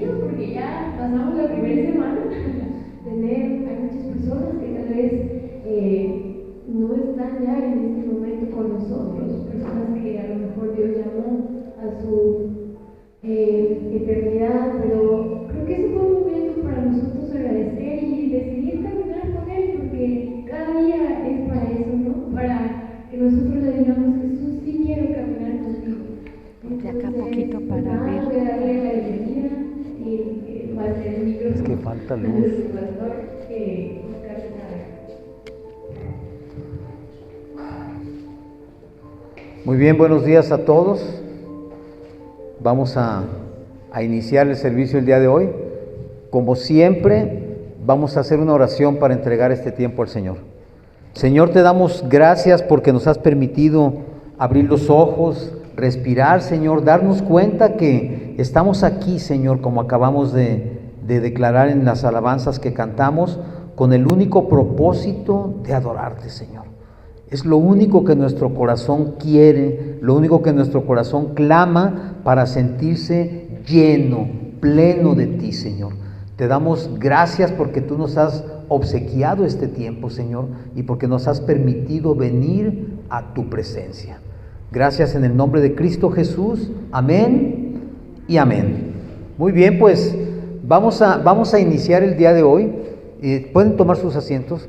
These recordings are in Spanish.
desafío porque ya pasamos la primera semana. Hay muchas personas que tal vez no están ya en este momento con nosotros, personas que a lo mejor Dios llamó a su eternidad, pero creo que es un buen momento para nosotros agradecer y decidir caminar con Él, porque cada día es para eso, ¿no? Para que nosotros le digamos: Jesús, sí quiero caminar contigo. De acá poquito para ver. Voy a darle la bienvenida y va a ser el micrófono. Es que falta luz. El pastor Oscar Chávez. Muy bien, buenos días a todos. Vamos a iniciar el servicio el día de hoy. Como siempre, vamos a hacer una oración para entregar este tiempo al Señor. Señor, te damos gracias porque nos has permitido abrir los ojos, respirar, Señor, darnos cuenta que estamos aquí, Señor, como acabamos de declarar en las alabanzas que cantamos, con el único propósito de adorarte, Señor. Es lo único que nuestro corazón quiere, lo único que nuestro corazón clama para sentirse lleno, pleno de ti, Señor. Te damos gracias porque tú nos has obsequiado este tiempo, Señor, y porque nos has permitido venir a tu presencia. Gracias en el nombre de Cristo Jesús. Amén y amén. Muy bien, pues vamos a iniciar el día de hoy. Pueden tomar sus asientos.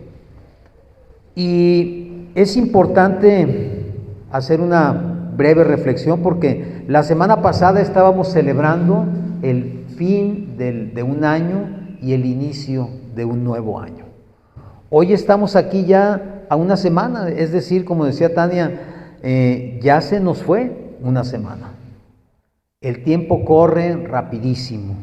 Y es importante hacer una breve reflexión porque la semana pasada estábamos celebrando el fin de un año y el inicio de un nuevo año. Hoy estamos aquí ya a una semana, es decir, como decía Tania, ya se nos fue una semana. El tiempo corre rapidísimo.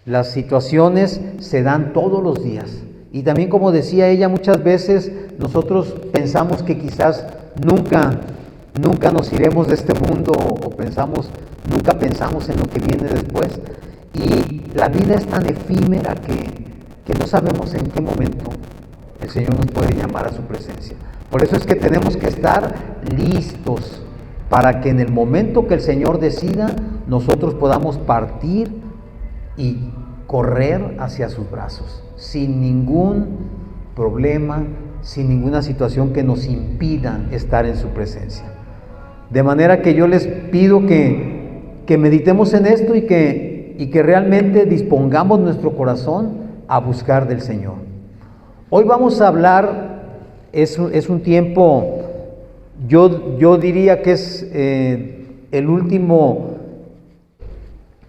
Las situaciones se dan todos los días. Y también, como decía ella, muchas veces nosotros pensamos que quizás nunca nos iremos de este mundo o nunca pensamos en lo que viene después. Y la vida es tan efímera que no sabemos en qué momento el Señor nos puede llamar a su presencia. Por eso es que tenemos que estar listos para que en el momento que el Señor decida, nosotros podamos partir y correr hacia sus brazos, sin ningún problema, sin ninguna situación que nos impida estar en su presencia. De manera que yo les pido que meditemos en esto y que realmente dispongamos nuestro corazón a buscar del Señor. Hoy vamos a hablar, es un tiempo, yo diría que es el último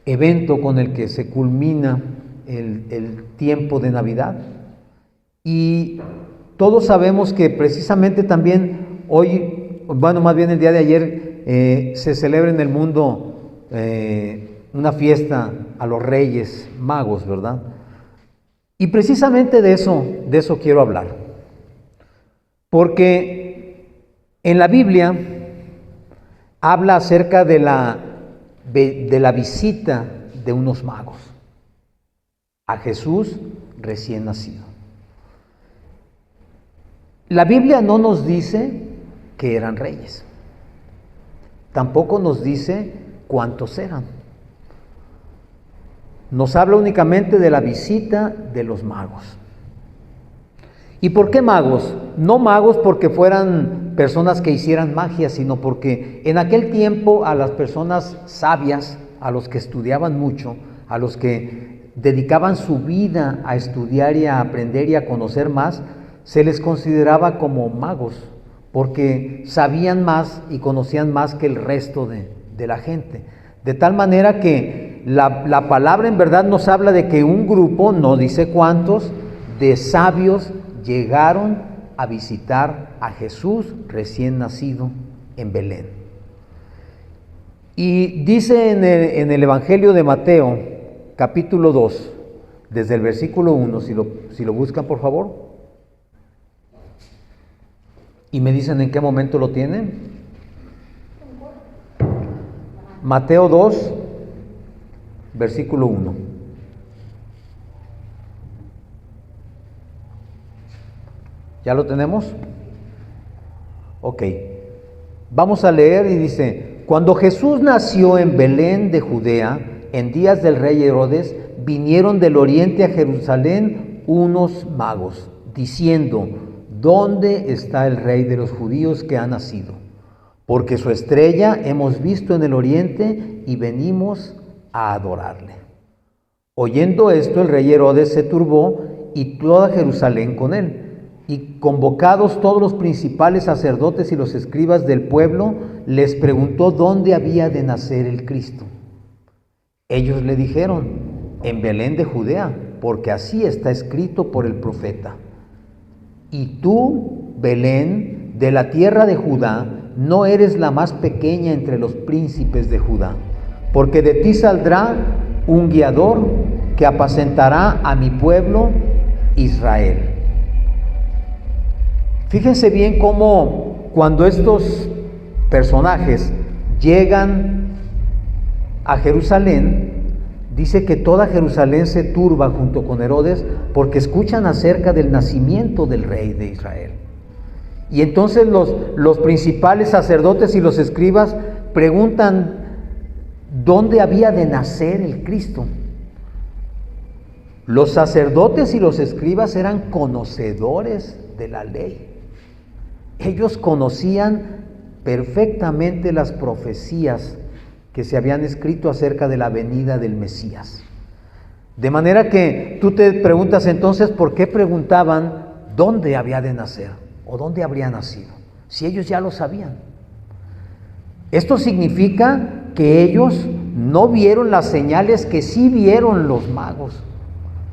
evento con el que se culmina el tiempo de Navidad. Y todos sabemos que precisamente también hoy, bueno, más bien el día de ayer, se celebra en el mundo una fiesta a los Reyes Magos, ¿verdad? Y precisamente de eso quiero hablar. Porque en la Biblia habla acerca de la visita de unos magos a Jesús recién nacido. La Biblia no nos dice que eran reyes, tampoco nos dice cuántos eran. Nos habla únicamente de la visita de los magos. ¿Y por qué magos? No magos porque fueran personas que hicieran magia, sino porque en aquel tiempo a las personas sabias, a los que estudiaban mucho, a los que dedicaban su vida a estudiar y a aprender y a conocer más, se les consideraba como magos, porque sabían más y conocían más que el resto de la gente. De tal manera que la palabra en verdad nos habla de que un grupo, no dice cuántos, de sabios llegaron a visitar a Jesús recién nacido en Belén. Y dice en el Evangelio de Mateo, capítulo 2, desde el versículo 1, si lo buscan por favor, y me dicen en qué momento lo tienen. Mateo 2, versículo 1. ¿Ya lo tenemos? Ok. Vamos a leer y dice: cuando Jesús nació en Belén de Judea, en días del rey Herodes, vinieron del oriente a Jerusalén unos magos, diciendo: ¿dónde está el rey de los judíos que ha nacido? Porque su estrella hemos visto en el oriente y venimos a adorarle. Oyendo esto, el rey Herodes se turbó y toda Jerusalén con él. Y convocados todos los principales sacerdotes y los escribas del pueblo, les preguntó dónde había de nacer el Cristo. Ellos le dijeron: en Belén de Judea, porque así está escrito por el profeta. Y tú, Belén, de la tierra de Judá, no eres la más pequeña entre los príncipes de Judá, porque de ti saldrá un guiador que apacentará a mi pueblo Israel. Fíjense bien cómo cuando estos personajes llegan a Jerusalén, dice que toda Jerusalén se turba junto con Herodes porque escuchan acerca del nacimiento del rey de Israel. Y entonces los principales sacerdotes y los escribas preguntan dónde había de nacer el Cristo. Los sacerdotes y los escribas eran conocedores de la ley. Ellos conocían perfectamente las profecías que se habían escrito acerca de la venida del Mesías. De manera que tú te preguntas entonces, ¿por qué preguntaban dónde había de nacer o dónde habría nacido? Si ellos ya lo sabían. Esto significa que ellos no vieron las señales que sí vieron los magos.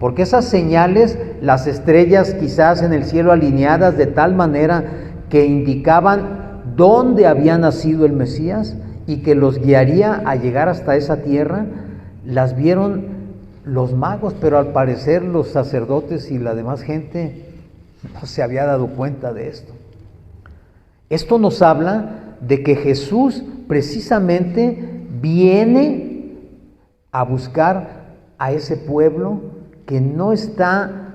Porque esas señales, las estrellas quizás en el cielo alineadas de tal manera que indicaban dónde había nacido el Mesías y que los guiaría a llegar hasta esa tierra, las vieron los magos, pero al parecer los sacerdotes y la demás gente no se había dado cuenta de esto. Esto nos habla de que Jesús precisamente viene a buscar a ese pueblo que no está,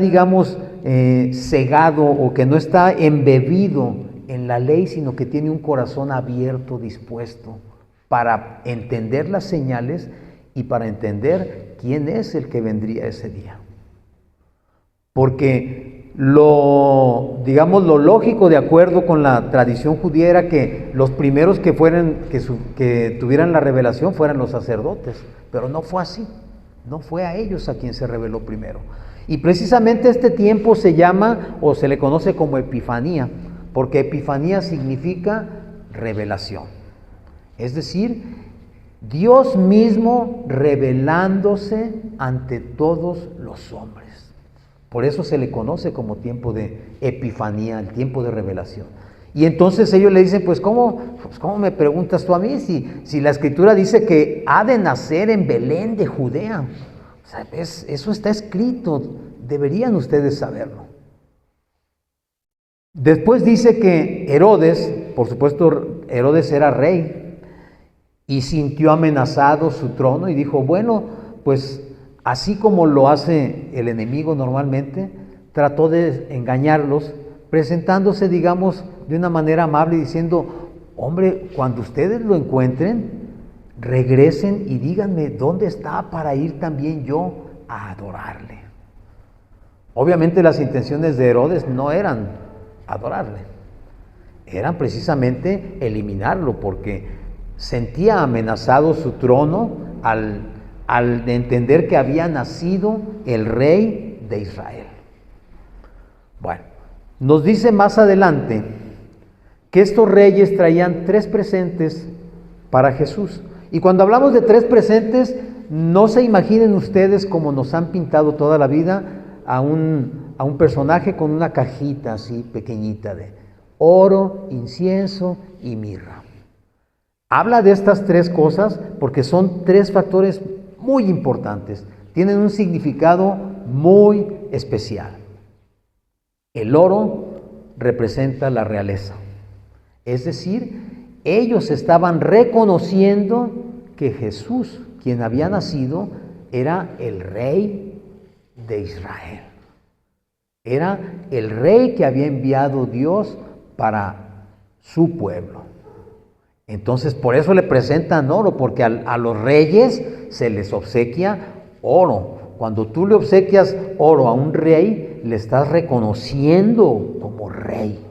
digamos, cegado o que no está embebido en la ley, sino que tiene un corazón abierto, dispuesto para entender las señales y para entender quién es el que vendría ese día. Porque lo lógico de acuerdo con la tradición judía era que los primeros que tuvieran la revelación fueran los sacerdotes, pero no fue así. No fue a ellos a quien se reveló primero. Y precisamente este tiempo se llama o se le conoce como Epifanía, porque Epifanía significa revelación. Es decir, Dios mismo revelándose ante todos los hombres. Por eso se le conoce como tiempo de Epifanía, el tiempo de revelación. Y entonces ellos le dicen, pues ¿cómo me preguntas tú a mí si la Escritura dice que ha de nacer en Belén de Judea? O sea, eso está escrito, deberían ustedes saberlo. Después dice que Herodes, por supuesto Herodes era rey, y sintió amenazado su trono y dijo, bueno, pues así como lo hace el enemigo normalmente, trató de engañarlos, presentándose, digamos, de una manera amable, diciendo, hombre, cuando ustedes lo encuentren, regresen y díganme dónde está para ir también yo a adorarle. Obviamente las intenciones de Herodes no eran adorarle, eran precisamente eliminarlo, porque sentía amenazado su trono al entender que había nacido el rey de Israel. Bueno, nos dice más adelante que estos reyes traían 3 presentes para Jesús. Y cuando hablamos de 3 presentes, no se imaginen ustedes como nos han pintado toda la vida a un personaje con una cajita así pequeñita de oro, incienso y mirra. Habla de estas 3 cosas porque son 3 factores muy importantes. Tienen un significado muy especial. El oro representa la realeza. Es decir, ellos estaban reconociendo que Jesús, quien había nacido, era el rey de Israel. Era el rey que había enviado Dios para su pueblo. Entonces, por eso le presentan oro, porque a los reyes se les obsequia oro. Cuando tú le obsequias oro a un rey, le estás reconociendo como rey.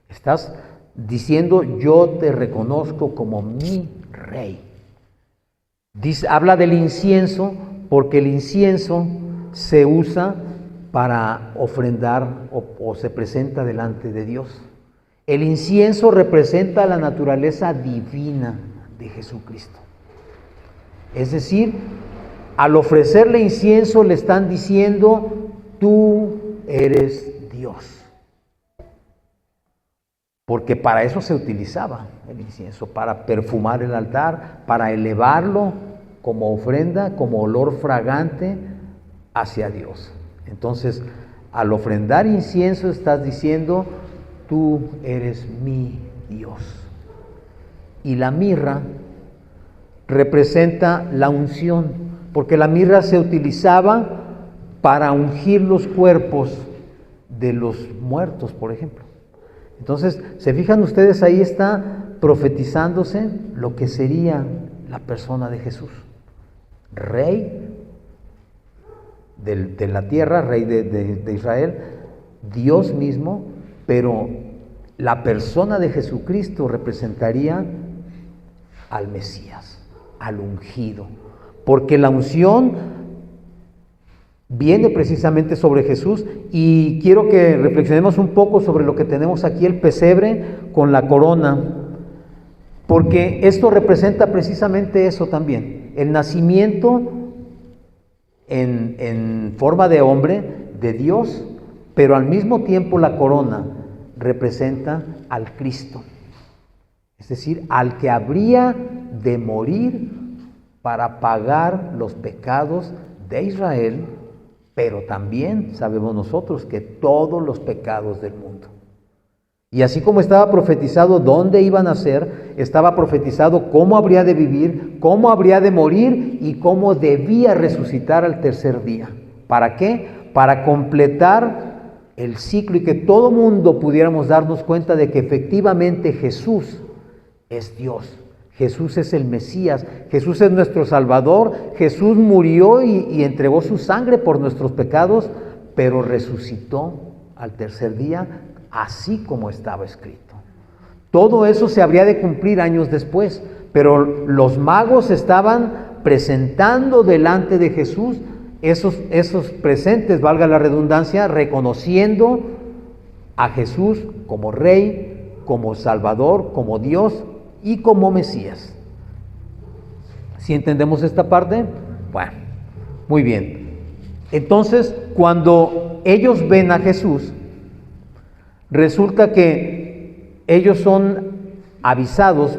Estás diciendo, yo te reconozco como mi rey. Habla del incienso, porque el incienso se usa para ofrendar o se presenta delante de Dios. El incienso representa la naturaleza divina de Jesucristo. Es decir, al ofrecerle incienso le están diciendo, tú eres Dios. Porque para eso se utilizaba el incienso, para perfumar el altar, para elevarlo como ofrenda, como olor fragante hacia Dios. Entonces, al ofrendar incienso estás diciendo, tú eres mi Dios. Y la mirra representa la unción, porque la mirra se utilizaba para ungir los cuerpos de los muertos, por ejemplo. Entonces, ¿se fijan ustedes? Ahí está profetizándose lo que sería la persona de Jesús. Rey de la tierra, rey de Israel, Dios mismo, pero la persona de Jesucristo representaría al Mesías, al ungido, porque la unción viene precisamente sobre Jesús. Y quiero que reflexionemos un poco sobre lo que tenemos aquí, el pesebre con la corona, porque esto representa precisamente eso también, el nacimiento en forma de hombre de Dios, pero al mismo tiempo la corona representa al Cristo, es decir, al que habría de morir para pagar los pecados de Israel, pero también sabemos nosotros que todos los pecados del mundo. Y así como estaba profetizado dónde iba a nacer, estaba profetizado cómo habría de vivir, cómo habría de morir y cómo debía resucitar al tercer día. ¿Para qué? Para completar el ciclo y que todo mundo pudiéramos darnos cuenta de que efectivamente Jesús es Dios. Jesús es el Mesías, Jesús es nuestro Salvador, Jesús murió y entregó su sangre por nuestros pecados, pero resucitó al tercer día, así como estaba escrito. Todo eso se habría de cumplir años después, pero los magos estaban presentando delante de Jesús esos presentes, valga la redundancia, reconociendo a Jesús como Rey, como Salvador, como Dios y como Mesías. ¿Sí entendemos esta parte? Bueno, muy bien. Entonces, cuando ellos ven a Jesús, resulta que ellos son avisados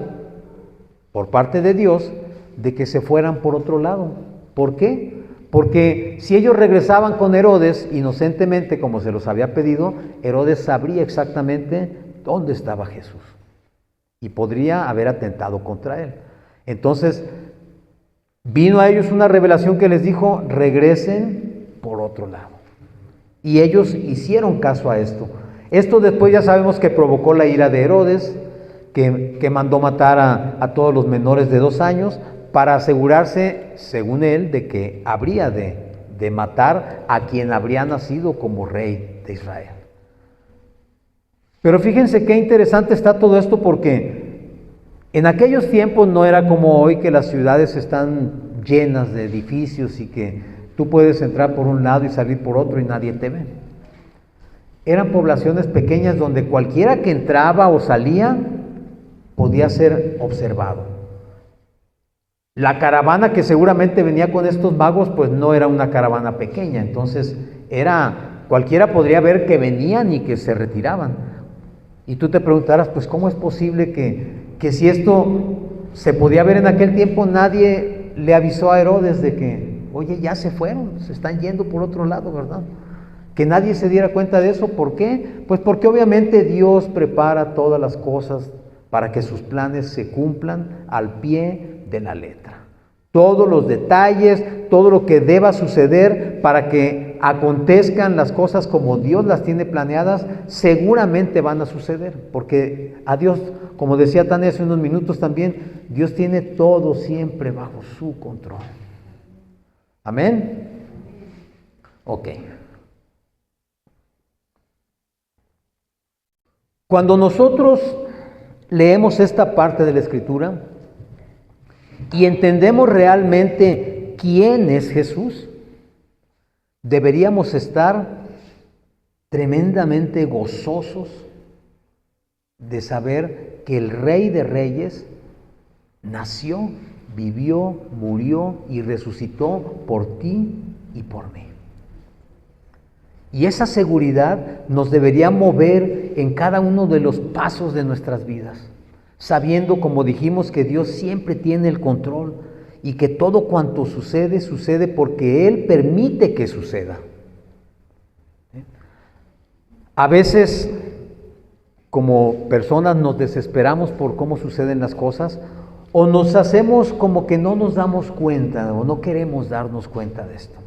por parte de Dios de que se fueran por otro lado. ¿Por qué? Porque si ellos regresaban con Herodes inocentemente, como se los había pedido, Herodes sabría exactamente dónde estaba Jesús y podría haber atentado contra él. Entonces, vino a ellos una revelación que les dijo, regresen por otro lado. Y ellos hicieron caso a esto. Esto después ya sabemos que provocó la ira de Herodes, que mandó matar a todos los menores de 2 años para asegurarse, según él, de que habría de matar a quien habría nacido como rey de Israel. Pero fíjense qué interesante está todo esto, porque en aquellos tiempos no era como hoy, que las ciudades están llenas de edificios y que tú puedes entrar por un lado y salir por otro y nadie te ve. Eran poblaciones pequeñas donde cualquiera que entraba o salía podía ser observado. La caravana que seguramente venía con estos magos, pues no era una caravana pequeña, entonces cualquiera podría ver que venían y que se retiraban. Y tú te preguntarás, pues ¿cómo es posible que si esto se podía ver en aquel tiempo, nadie le avisó a Herodes de que, oye, ya se fueron, se están yendo por otro lado, ¿verdad? Que nadie se diera cuenta de eso. ¿Por qué? Pues porque obviamente Dios prepara todas las cosas para que sus planes se cumplan al pie de la letra. Todos los detalles, todo lo que deba suceder para que acontezcan las cosas como Dios las tiene planeadas, seguramente van a suceder, porque a Dios, como decía Tania hace unos minutos también, Dios tiene todo siempre bajo su control. ¿Amén? Ok. Cuando nosotros leemos esta parte de la Escritura y entendemos realmente quién es Jesús, deberíamos estar tremendamente gozosos de saber que el Rey de Reyes nació, vivió, murió y resucitó por ti y por mí. Y esa seguridad nos debería mover en cada uno de los pasos de nuestras vidas, sabiendo, como dijimos, que Dios siempre tiene el control y que todo cuanto sucede, sucede porque Él permite que suceda. A veces, como personas, nos desesperamos por cómo suceden las cosas, o nos hacemos como que no nos damos cuenta o no queremos darnos cuenta de esto.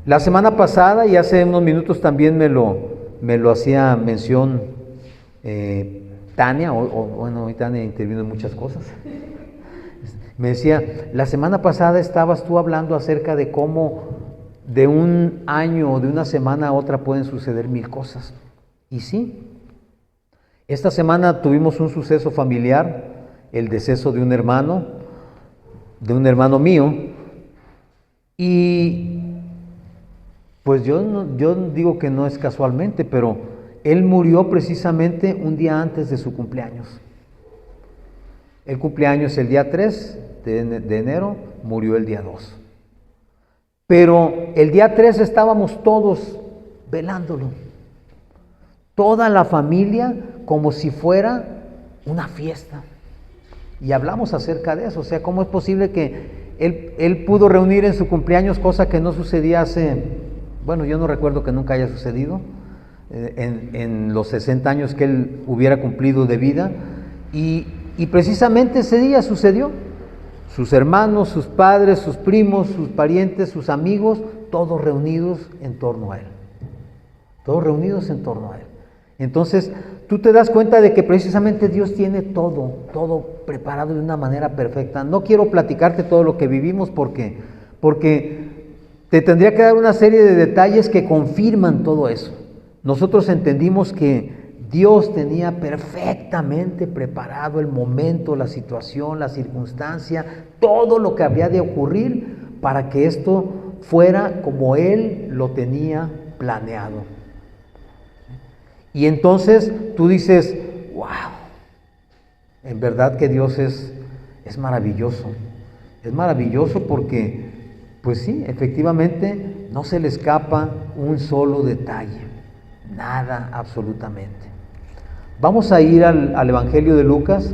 La semana pasada, y hace unos minutos también me lo hacía mención Tania, bueno, hoy Tania intervino en muchas cosas. Me decía, la semana pasada estabas tú hablando acerca de cómo de un año o de una semana a otra pueden suceder 1000 cosas. Y sí, esta semana tuvimos un suceso familiar, el deceso de un hermano mío, y pues yo digo que no es casualmente, pero él murió precisamente un día antes de su cumpleaños. El cumpleaños el día 3 de enero, murió el día 2. Pero el día 3 estábamos todos velándolo. Toda la familia como si fuera una fiesta. Y hablamos acerca de eso, o sea, ¿cómo es posible que él pudo reunir en su cumpleaños, cosa que no sucedía bueno, yo no recuerdo que nunca haya sucedido, en los 60 años que él hubiera cumplido de vida, y precisamente ese día sucedió. Sus hermanos, sus padres, sus primos, sus parientes, sus amigos, todos reunidos en torno a él. Todos reunidos en torno a él. Entonces, tú te das cuenta de que precisamente Dios tiene todo preparado de una manera perfecta. No quiero platicarte todo lo que vivimos porque te tendría que dar una serie de detalles que confirman todo eso. Nosotros entendimos que Dios tenía perfectamente preparado el momento, la situación, la circunstancia, todo lo que había de ocurrir para que esto fuera como Él lo tenía planeado. Y entonces tú dices, wow, en verdad que Dios es maravilloso. Es maravilloso porque, pues sí, efectivamente no se le escapa un solo detalle, nada absolutamente. Vamos a ir al Evangelio de Lucas.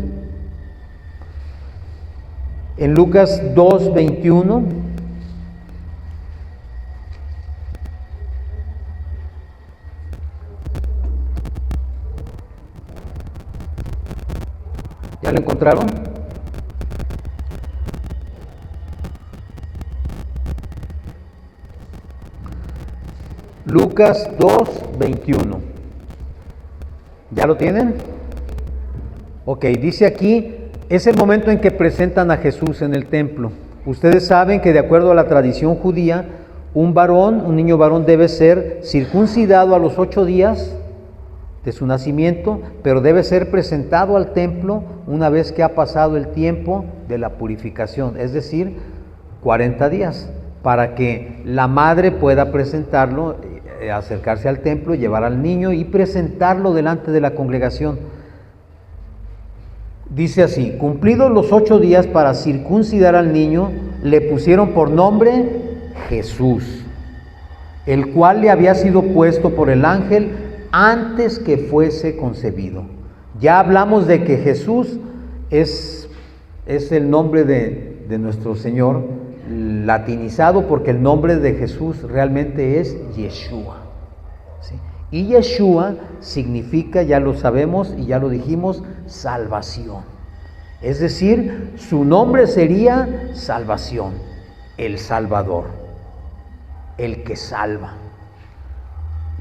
En Lucas 2:21. ¿Ya lo encontraron? Lucas 2:21. ¿Ya lo tienen? Ok, dice aquí, es el momento en que presentan a Jesús en el templo. Ustedes saben que de acuerdo a la tradición judía, un niño varón debe ser circuncidado a los 8 días de su nacimiento, pero debe ser presentado al templo una vez que ha pasado el tiempo de la purificación, es decir, 40 días, para que la madre pueda presentarlo, acercarse al templo, llevar al niño y presentarlo delante de la congregación. Dice así, cumplidos los 8 días para circuncidar al niño, le pusieron por nombre Jesús, el cual le había sido puesto por el ángel antes que fuese concebido. Ya hablamos de que Jesús es el nombre de nuestro Señor, latinizado, porque el nombre de Jesús realmente es Yeshua, ¿sí? Y Yeshua significa, ya lo sabemos y ya lo dijimos, salvación. Es decir, su nombre sería salvación, el Salvador, el que salva.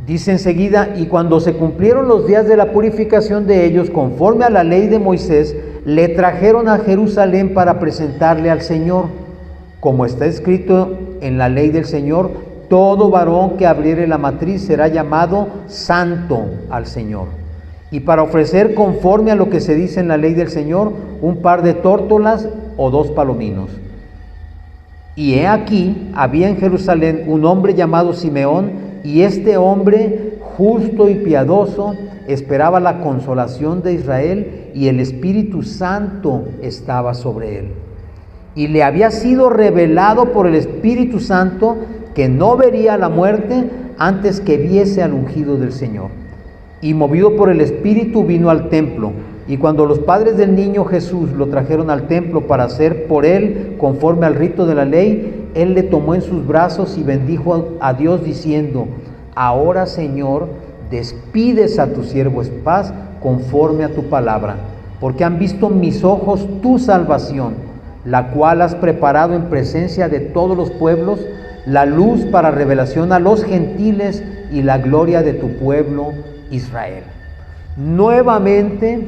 Dice enseguida, y cuando se cumplieron los días de la purificación de ellos, conforme a la ley de Moisés, le trajeron a Jerusalén para presentarle al Señor. como está escrito en la ley del Señor, todo varón que abriere la matriz será llamado santo al Señor. Y para ofrecer conforme a lo que se dice en la ley del Señor, un par de tórtolas o 2 palominos. Y he aquí, había en Jerusalén un hombre llamado Simeón, y este hombre, justo y piadoso, esperaba la consolación de Israel, y el Espíritu Santo estaba sobre él. Y le había sido revelado por el Espíritu Santo que no vería la muerte antes que viese al ungido del Señor. Y movido por el Espíritu vino al templo. Y cuando los padres del niño Jesús lo trajeron al templo para hacer por él conforme al rito de la ley, él le tomó en sus brazos y bendijo a Dios diciendo: ahora, Señor, despides a tu siervo en paz conforme a tu palabra, porque han visto mis ojos tu salvación, la cual has preparado en presencia de todos los pueblos, la luz para revelación a los gentiles y la gloria de tu pueblo Israel. Nuevamente,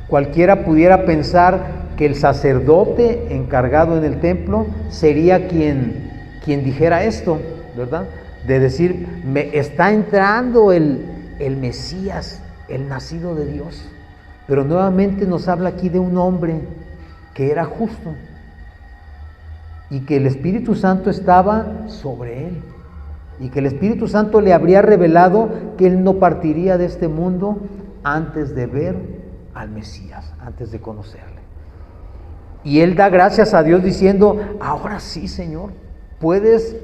cualquiera pudiera pensar que el sacerdote encargado en el templo sería quien dijera esto, ¿verdad? De decir, me está entrando el Mesías, el nacido de Dios. Pero nuevamente nos habla aquí de un hombre que era justo y que el Espíritu Santo estaba sobre él, y que el Espíritu Santo le habría revelado que él no partiría de este mundo antes de ver al Mesías, antes de conocerle. Y él da gracias a Dios diciendo: ahora sí, Señor, puedes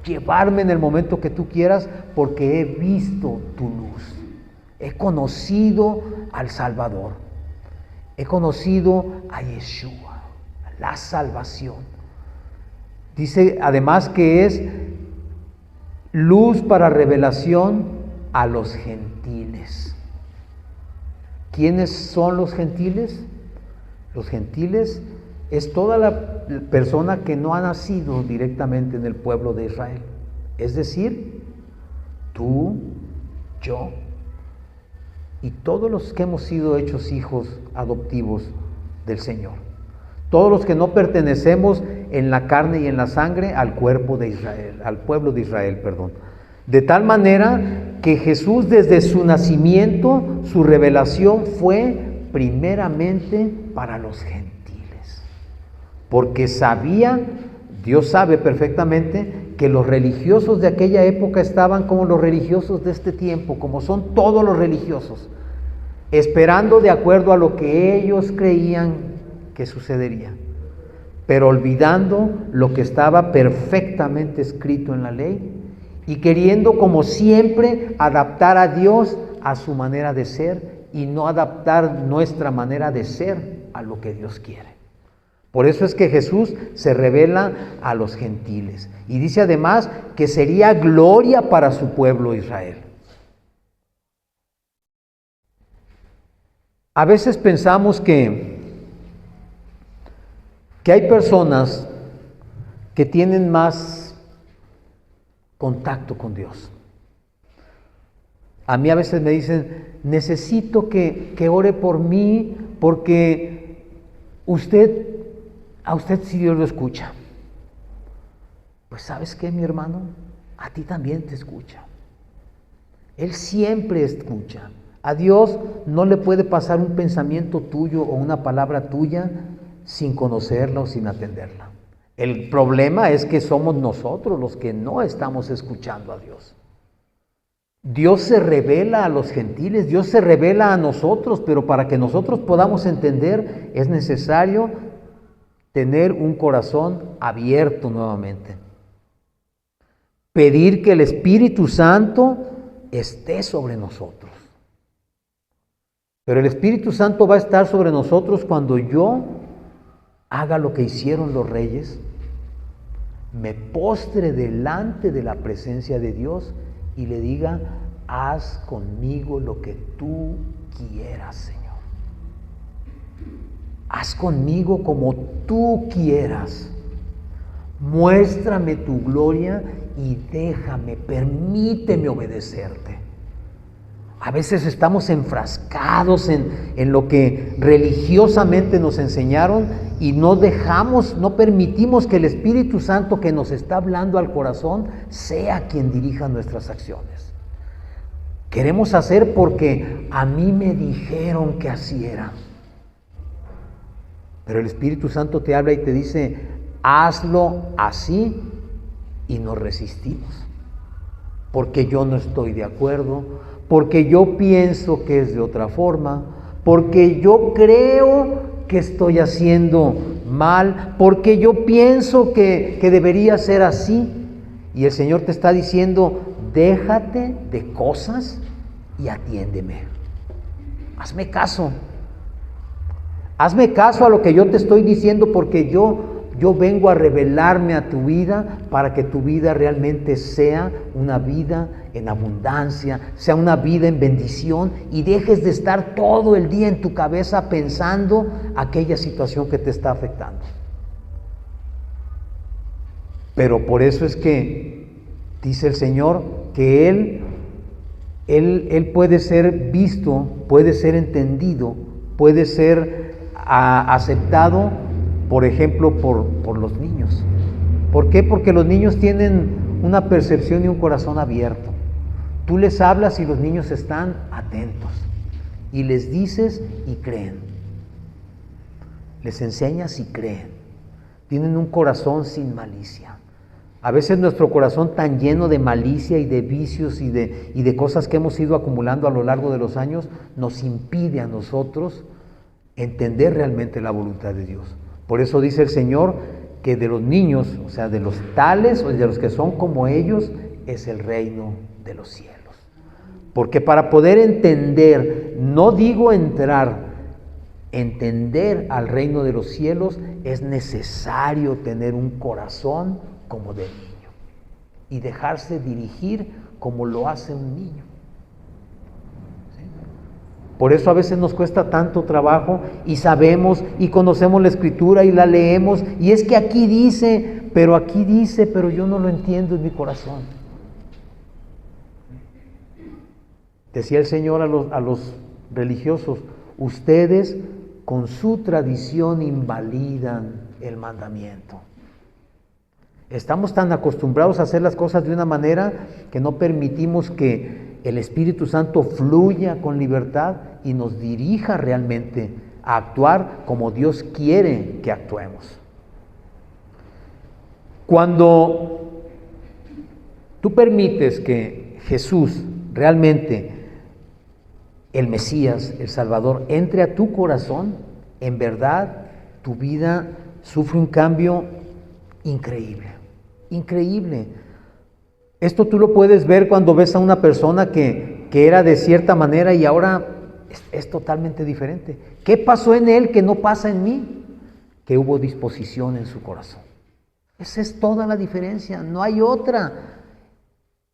llevarme en el momento que tú quieras, porque he visto tu luz, he conocido al Salvador, he conocido a Yeshua, la salvación. Dice además que es luz para revelación a los gentiles. ¿Quiénes son los gentiles? Los gentiles es toda la persona que no ha nacido directamente en el pueblo de Israel. Es decir, tú, yo y todos los que hemos sido hechos hijos adoptivos del Señor. Todos los que no pertenecemos en la carne y en la sangre al cuerpo de Israel, al pueblo de Israel, perdón. De tal manera que Jesús, desde su nacimiento, su revelación fue primeramente para los gentiles. Porque sabía, Dios sabe perfectamente, que los religiosos de aquella época estaban como los religiosos de este tiempo, como son todos los religiosos, esperando de acuerdo a lo que ellos creían que sucedería, pero olvidando lo que estaba perfectamente escrito en la ley y queriendo, como siempre, adaptar a Dios a su manera de ser y no adaptar nuestra manera de ser a lo que Dios quiere. Por eso es que Jesús se revela a los gentiles y dice además que sería gloria para su pueblo Israel. A veces pensamos que hay personas que tienen más contacto con Dios. A mí a veces me dicen: necesito que ore por mí porque a usted sí Dios lo escucha. Pues ¿sabes qué, mi hermano? A ti también te escucha. Él siempre escucha. A Dios no le puede pasar un pensamiento tuyo o una palabra tuya sin conocerla o sin atenderla. El problema es que somos nosotros los que no estamos escuchando a Dios. Dios se revela a los gentiles, Dios se revela a nosotros, pero para que nosotros podamos entender es necesario tener un corazón abierto nuevamente. Pedir que el Espíritu Santo esté sobre nosotros. Pero el Espíritu Santo va a estar sobre nosotros cuando yo haga lo que hicieron los reyes, me postre delante de la presencia de Dios y le diga: haz conmigo lo que tú quieras, Señor. Haz conmigo como tú quieras. Muéstrame tu gloria y permíteme obedecerte. A veces estamos enfrascados en lo que religiosamente nos enseñaron y no permitimos que el Espíritu Santo que nos está hablando al corazón sea quien dirija nuestras acciones. Queremos hacer porque a mí me dijeron que así era. Pero el Espíritu Santo te habla y te dice, hazlo así, y nos resistimos. Porque yo no estoy de acuerdo, porque yo pienso que es de otra forma, porque yo creo que estoy haciendo mal, porque yo pienso que debería ser así. Y el Señor te está diciendo, déjate de cosas y atiéndeme. Hazme caso. Hazme caso a lo que yo te estoy diciendo, porque yo vengo a revelarme a tu vida para que tu vida realmente sea una vida en abundancia, sea una vida en bendición, y dejes de estar todo el día en tu cabeza pensando aquella situación que te está afectando. Pero por eso es que dice el Señor que Él puede ser visto, puede ser entendido, puede ser aceptado, por ejemplo, por los niños. ¿Por qué? Porque los niños tienen una percepción y un corazón abierto. Tú les hablas y los niños están atentos. Y les dices y creen. Les enseñas y creen. Tienen un corazón sin malicia. A veces nuestro corazón tan lleno de malicia y de vicios y de cosas que hemos ido acumulando a lo largo de los años nos impide a nosotros entender realmente la voluntad de Dios. Por eso dice el Señor que de los niños, o sea, de los tales o de los que son como ellos, es el reino de los cielos. Porque para poder entender, no digo entrar, entender al reino de los cielos, es necesario tener un corazón como de niño y dejarse dirigir como lo hace un niño. Por eso a veces nos cuesta tanto trabajo y sabemos y conocemos la Escritura y la leemos, y es que aquí dice, pero yo no lo entiendo en mi corazón. Decía el Señor a los religiosos, ustedes con su tradición invalidan el mandamiento. Estamos tan acostumbrados a hacer las cosas de una manera que no permitimos que el Espíritu Santo fluya con libertad y nos dirija realmente a actuar como Dios quiere que actuemos. Cuando tú permites que Jesús, realmente el Mesías, el Salvador, entre a tu corazón, en verdad tu vida sufre un cambio increíble, increíble. Esto tú lo puedes ver cuando ves a una persona que era de cierta manera y ahora es totalmente diferente. ¿Qué pasó en él que no pasa en mí? Que hubo disposición en su corazón. Esa es toda la diferencia, no hay otra.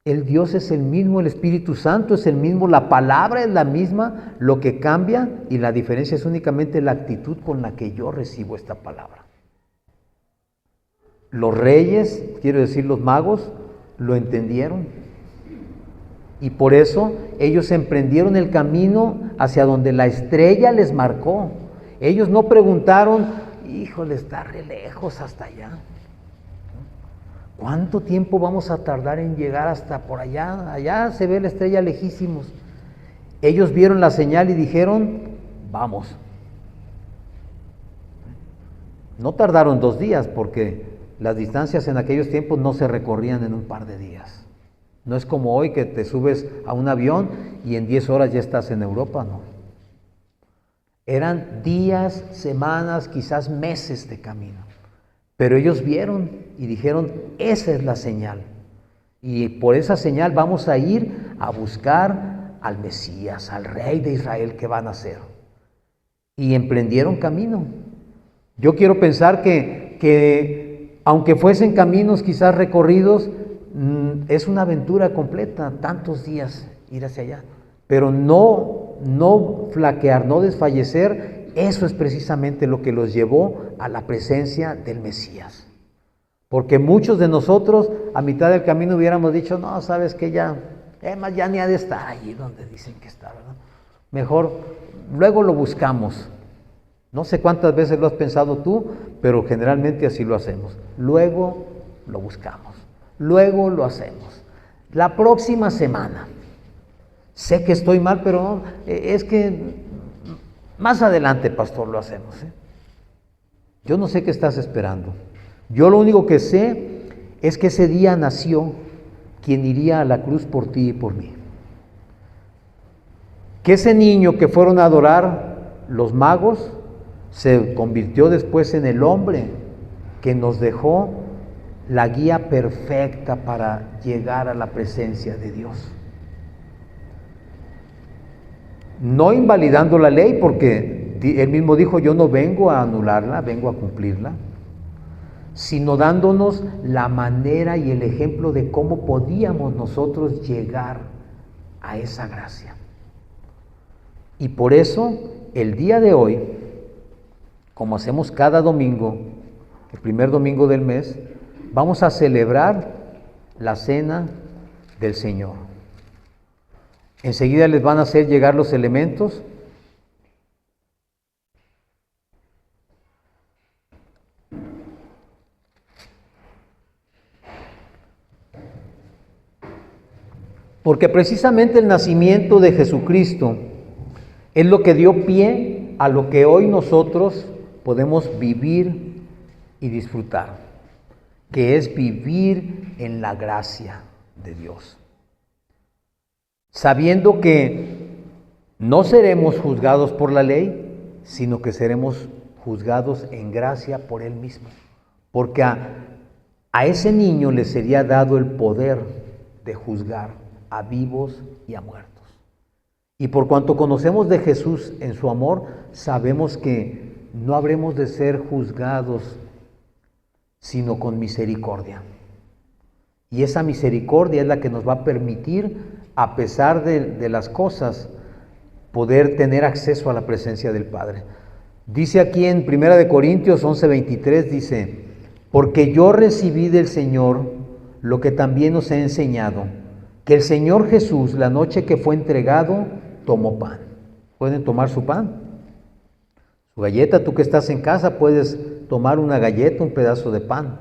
El Dios es el mismo, el Espíritu Santo es el mismo, la palabra es la misma, lo que cambia y la diferencia es únicamente la actitud con la que yo recibo esta palabra. Los reyes, quiero decir los magos, lo entendieron y por eso ellos emprendieron el camino hacia donde la estrella les marcó. Ellos no preguntaron, híjole, está re lejos hasta allá. ¿Cuánto tiempo vamos a tardar en llegar hasta por allá? Allá se ve la estrella lejísimos. Ellos vieron la señal y dijeron, vamos. No tardaron 2 días porque las distancias en aquellos tiempos no se recorrían en un par de días. No es como hoy que te subes a un avión y en 10 horas ya estás en Europa, no. Eran días, semanas, quizás meses de camino. Pero ellos vieron y dijeron, esa es la señal. Y por esa señal vamos a ir a buscar al Mesías, al Rey de Israel que van a nacer. Y emprendieron camino. Yo quiero pensar que aunque fuesen caminos quizás recorridos, es una aventura completa, tantos días ir hacia allá. Pero no flaquear, no desfallecer. Eso es precisamente lo que los llevó a la presencia del Mesías. Porque muchos de nosotros a mitad del camino hubiéramos dicho, no, sabes que ya Además, ya ni ha de estar allí donde dicen que está, ¿verdad? Mejor, luego lo buscamos. No sé cuántas veces lo has pensado tú, pero generalmente así lo hacemos. Luego lo buscamos. Luego lo hacemos. La próxima semana. Sé que estoy mal, pero no, es que más adelante, pastor, lo hacemos. Yo no sé qué estás esperando. Yo lo único que sé es que ese día nació quien iría a la cruz por ti y por mí. Que ese niño que fueron a adorar los magos se convirtió después en el hombre que nos dejó la guía perfecta para llegar a la presencia de Dios. No invalidando la ley, porque él mismo dijo, yo no vengo a anularla, vengo a cumplirla, sino dándonos la manera y el ejemplo de cómo podíamos nosotros llegar a esa gracia. Y por eso, el día de hoy, como hacemos cada domingo, el primer domingo del mes, vamos a celebrar la cena del Señor. Enseguida les van a hacer llegar los elementos. Porque precisamente el nacimiento de Jesucristo es lo que dio pie a lo que hoy nosotros podemos vivir y disfrutar, que es vivir en la gracia de Dios. Sabiendo que no seremos juzgados por la ley, sino que seremos juzgados en gracia por Él mismo. Porque a ese niño le sería dado el poder de juzgar a vivos y a muertos. Y por cuanto conocemos de Jesús en su amor, sabemos que no habremos de ser juzgados, sino con misericordia. Y esa misericordia es la que nos va a permitir, a pesar de las cosas, poder tener acceso a la presencia del Padre. Dice aquí en 1 Corintios 11:23, dice, porque yo recibí del Señor lo que también os he enseñado, que el Señor Jesús, la noche que fue entregado, tomó pan. ¿Pueden tomar su pan? Su galleta, tú que estás en casa, puedes tomar una galleta, un pedazo de pan.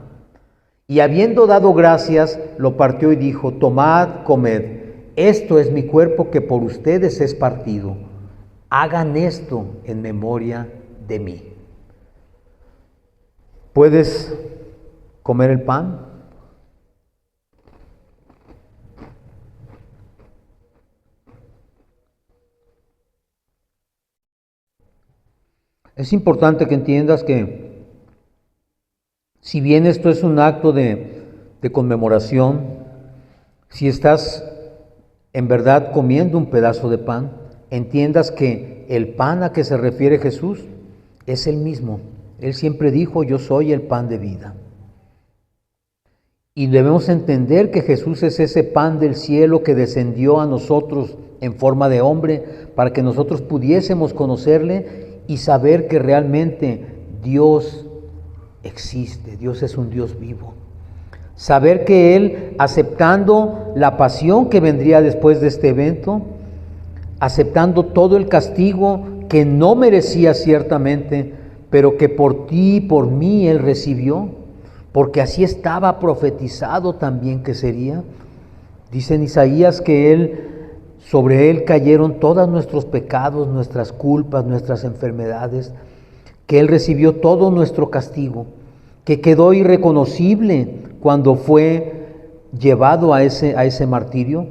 Y habiendo dado gracias, lo partió y dijo, tomad, comed, esto es mi cuerpo que por ustedes es partido. Hagan esto en memoria de mí. ¿Puedes comer el pan? Es importante que entiendas que si bien esto es un acto de conmemoración, si estás en verdad comiendo un pedazo de pan, entiendas que el pan a que se refiere Jesús es el mismo. Él siempre dijo, yo soy el pan de vida. Y debemos entender que Jesús es ese pan del cielo que descendió a nosotros en forma de hombre para que nosotros pudiésemos conocerle y saber que realmente Dios existe, Dios es un Dios vivo. Saber que Él, aceptando la pasión que vendría después de este evento, aceptando todo el castigo que no merecía ciertamente, pero que por ti y por mí Él recibió, porque así estaba profetizado también que sería. Dice en Isaías que sobre Él cayeron todos nuestros pecados, nuestras culpas, nuestras enfermedades, que Él recibió todo nuestro castigo, que quedó irreconocible cuando fue llevado a ese martirio,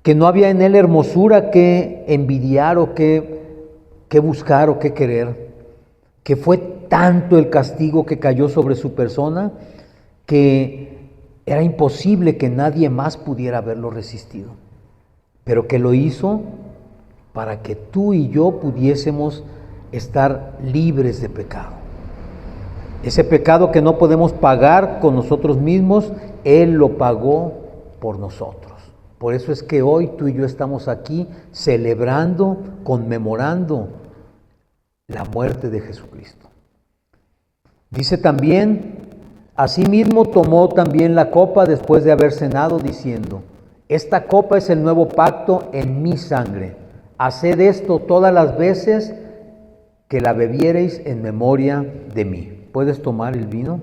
que no había en Él hermosura que envidiar o que buscar o que querer, que fue tanto el castigo que cayó sobre su persona que era imposible que nadie más pudiera haberlo resistido, pero que lo hizo para que tú y yo pudiésemos estar libres de pecado. Ese pecado que no podemos pagar con nosotros mismos, Él lo pagó por nosotros. Por eso es que hoy tú y yo estamos aquí celebrando, conmemorando la muerte de Jesucristo. Dice también, asimismo tomó también la copa después de haber cenado, diciendo, Esta copa es el nuevo pacto en mi sangre. Haced esto todas las veces que la bebiereis en memoria de mí. ¿Puedes tomar el vino?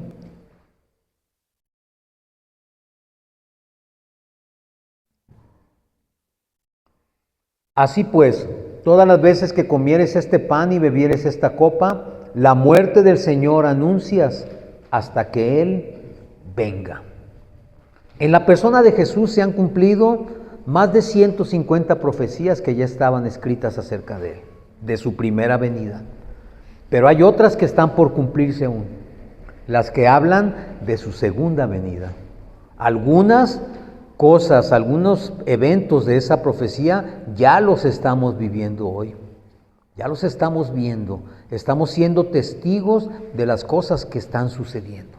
Así pues, todas las veces que comieres este pan y bebieres esta copa, la muerte del Señor anuncias hasta que Él venga. En la persona de Jesús se han cumplido más de 150 profecías que ya estaban escritas acerca de Él, de su primera venida. Pero hay otras que están por cumplirse aún, las que hablan de su segunda venida. Algunas cosas, algunos eventos de esa profecía ya los estamos viviendo hoy. Ya los estamos viendo. Estamos siendo testigos de las cosas que están sucediendo.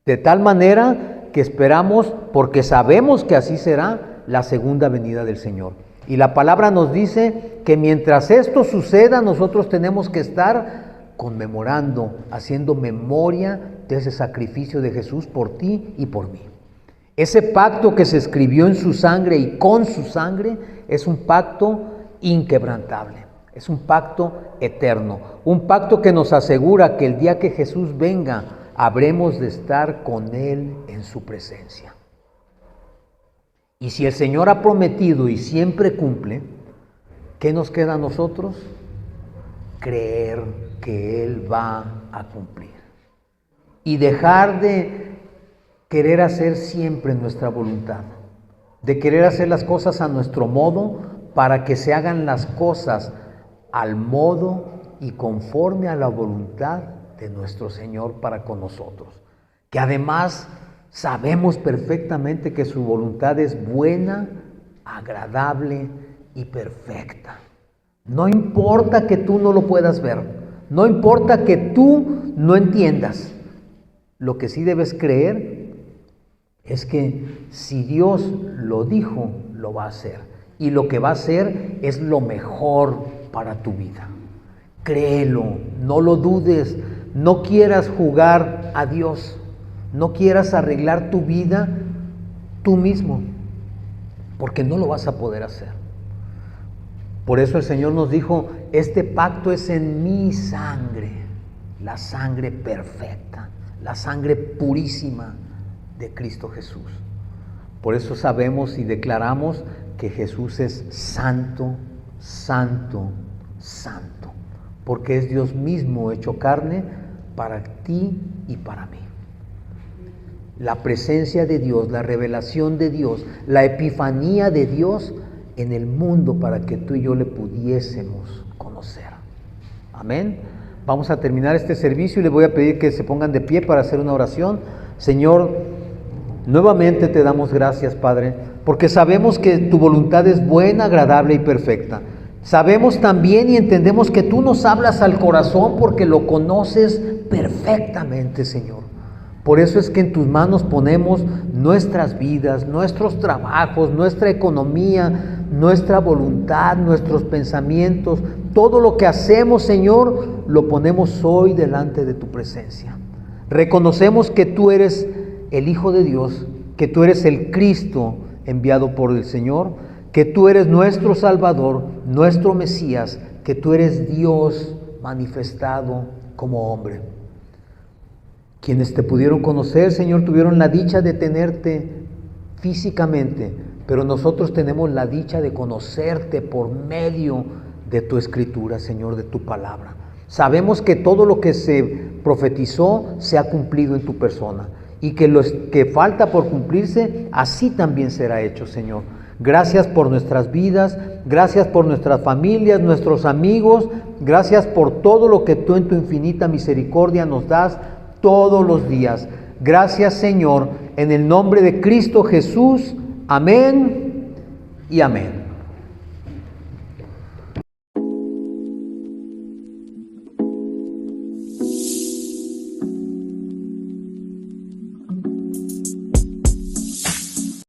De tal manera que esperamos, porque sabemos que así será, la segunda venida del Señor. Y la palabra nos dice que mientras esto suceda, nosotros tenemos que estar conmemorando, haciendo memoria de ese sacrificio de Jesús por ti y por mí. Ese pacto que se escribió en su sangre y con su sangre es un pacto inquebrantable, es un pacto eterno, un pacto que nos asegura que el día que Jesús venga, habremos de estar con Él en su presencia. Y si el Señor ha prometido y siempre cumple, ¿qué nos queda a nosotros? Creer que Él va a cumplir. Y dejar de querer hacer siempre nuestra voluntad, de querer hacer las cosas a nuestro modo para que se hagan las cosas al modo y conforme a la voluntad de nuestro Señor para con nosotros. Que además sabemos perfectamente que su voluntad es buena, agradable y perfecta. No importa que tú no lo puedas ver, no importa que tú no entiendas. Lo que sí debes creer es que si Dios lo dijo, lo va a hacer. Y lo que va a hacer es lo mejor para tu vida. Créelo, no lo dudes, no quieras jugar a Dios, no quieras arreglar tu vida tú mismo, porque no lo vas a poder hacer. Por eso el Señor nos dijo, este pacto es en mi sangre, la sangre perfecta, la sangre purísima de Cristo Jesús. Por eso sabemos y declaramos que Jesús es santo, santo, santo, porque es Dios mismo hecho carne para ti y para mí. La presencia de Dios, la revelación de Dios, la epifanía de Dios en el mundo para que tú y yo le pudiésemos conocer. Amén. Vamos a terminar este servicio y les voy a pedir que se pongan de pie para hacer una oración. Señor, nuevamente te damos gracias, Padre, porque sabemos que tu voluntad es buena, agradable y perfecta. Sabemos también y entendemos que tú nos hablas al corazón porque lo conoces perfectamente, Señor. Por eso es que en tus manos ponemos nuestras vidas, nuestros trabajos, nuestra economía, nuestra voluntad, nuestros pensamientos. Todo lo que hacemos, Señor, lo ponemos hoy delante de tu presencia. Reconocemos que tú eres el Hijo de Dios, que tú eres el Cristo enviado por el Señor, que tú eres nuestro Salvador, nuestro Mesías, que tú eres Dios manifestado como hombre. Quienes te pudieron conocer, Señor, tuvieron la dicha de tenerte físicamente, pero nosotros tenemos la dicha de conocerte por medio de tu Escritura, Señor, de tu palabra. Sabemos que todo lo que se profetizó se ha cumplido en tu persona y que lo que falta por cumplirse, así también será hecho, Señor. Gracias por nuestras vidas, gracias por nuestras familias, nuestros amigos, gracias por todo lo que tú en tu infinita misericordia nos das todos los días. Gracias, Señor, en el nombre de Cristo Jesús. Amén y amén.